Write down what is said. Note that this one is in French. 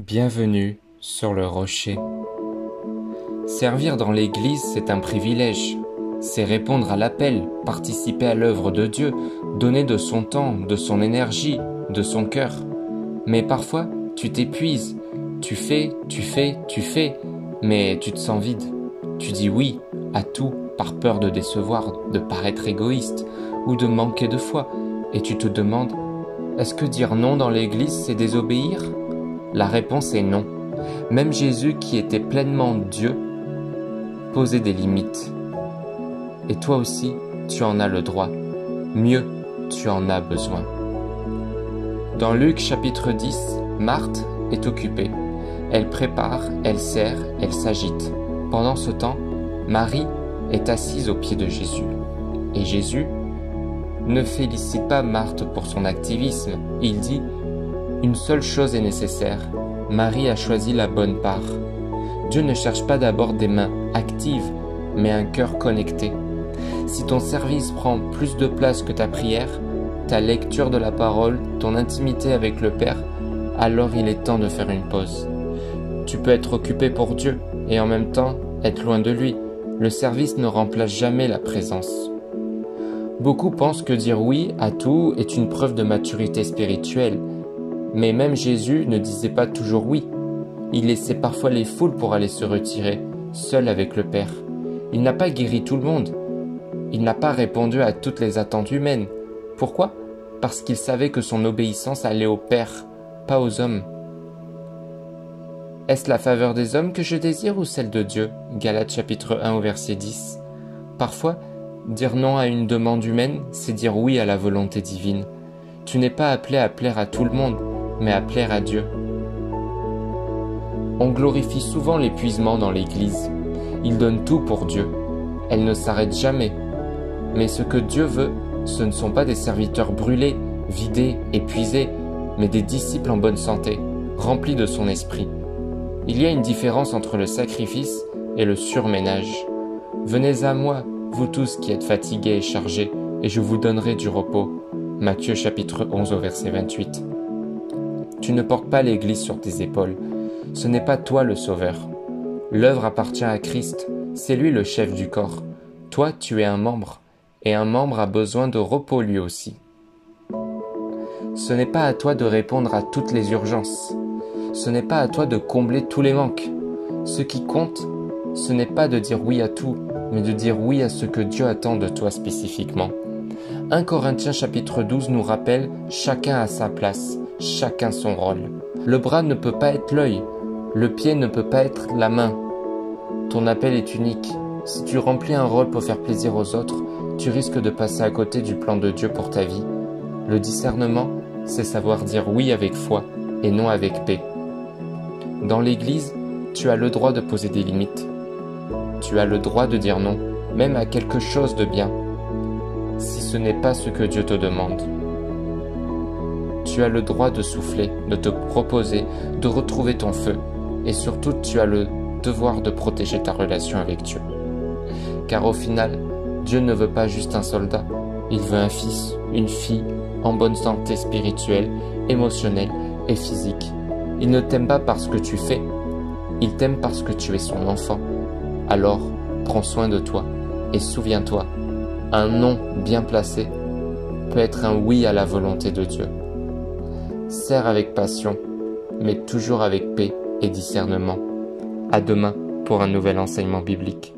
Bienvenue sur le rocher. Servir dans l'Église, c'est un privilège. C'est répondre à l'appel, participer à l'œuvre de Dieu, donner de son temps, de son énergie, de son cœur. Mais parfois, tu t'épuises. Tu fais, mais tu te sens vide. Tu dis oui à tout par peur de décevoir, de paraître égoïste ou de manquer de foi. Et tu te demandes, est-ce que dire non dans l'Église, c'est désobéir ? La réponse est non. Même Jésus, qui était pleinement Dieu, posait des limites. Et toi aussi, tu en as le droit. Mieux, tu en as besoin. Dans Luc chapitre 10, Marthe est occupée. Elle prépare, elle sert, elle s'agite. Pendant ce temps, Marie est assise aux pieds de Jésus. Et Jésus ne félicite pas Marthe pour son activisme. Il dit « Une seule chose est nécessaire. Marie a choisi la bonne part. » Dieu ne cherche pas d'abord des mains actives, mais un cœur connecté. Si ton service prend plus de place que ta prière, ta lecture de la parole, ton intimité avec le Père, alors il est temps de faire une pause. Tu peux être occupé pour Dieu et en même temps être loin de lui. Le service ne remplace jamais la présence. Beaucoup pensent que dire oui à tout est une preuve de maturité spirituelle. Mais même Jésus ne disait pas toujours oui. Il laissait parfois les foules pour aller se retirer, seul avec le Père. Il n'a pas guéri tout le monde. Il n'a pas répondu à toutes les attentes humaines. Pourquoi ? Parce qu'il savait que son obéissance allait au Père, pas aux hommes. Est-ce la faveur des hommes que je désire ou celle de Dieu ? Galates chapitre 1 au verset 10. Parfois, dire non à une demande humaine, c'est dire oui à la volonté divine. Tu n'es pas appelé à plaire à tout le monde, mais à plaire à Dieu. On glorifie souvent l'épuisement dans l'Église. Il donne tout pour Dieu. Elle ne s'arrête jamais. Mais ce que Dieu veut, ce ne sont pas des serviteurs brûlés, vidés, épuisés, mais des disciples en bonne santé, remplis de son esprit. Il y a une différence entre le sacrifice et le surménage. Venez à moi, vous tous qui êtes fatigués et chargés, et je vous donnerai du repos. Matthieu chapitre 11 au verset 28. Tu ne portes pas l'Église sur tes épaules. Ce n'est pas toi le sauveur. L'œuvre appartient à Christ. C'est lui le chef du corps. Toi, tu es un membre. Et un membre a besoin de repos lui aussi. Ce n'est pas à toi de répondre à toutes les urgences. Ce n'est pas à toi de combler tous les manques. Ce qui compte, ce n'est pas de dire oui à tout, mais de dire oui à ce que Dieu attend de toi spécifiquement. 1 Corinthiens chapitre 12 nous rappelle « Chacun a sa place, chacun son rôle ». Le bras ne peut pas être l'œil, le pied ne peut pas être la main. Ton appel est unique. Si tu remplis un rôle pour faire plaisir aux autres, tu risques de passer à côté du plan de Dieu pour ta vie. Le discernement, c'est savoir dire oui avec foi et non avec paix. Dans l'Église, tu as le droit de poser des limites. Tu as le droit de dire non, même à quelque chose de bien, si ce n'est pas ce que Dieu te demande. Tu as le droit de souffler, de te proposer, de retrouver ton feu. Et surtout, tu as le devoir de protéger ta relation avec Dieu. Car au final, Dieu ne veut pas juste un soldat. Il veut un fils, une fille, en bonne santé spirituelle, émotionnelle et physique. Il ne t'aime pas parce que tu fais. Il t'aime parce que tu es son enfant. Alors, prends soin de toi. Et souviens-toi, un non bien placé peut être un oui à la volonté de Dieu. Sers avec passion, mais toujours avec paix et discernement. À demain pour un nouvel enseignement biblique.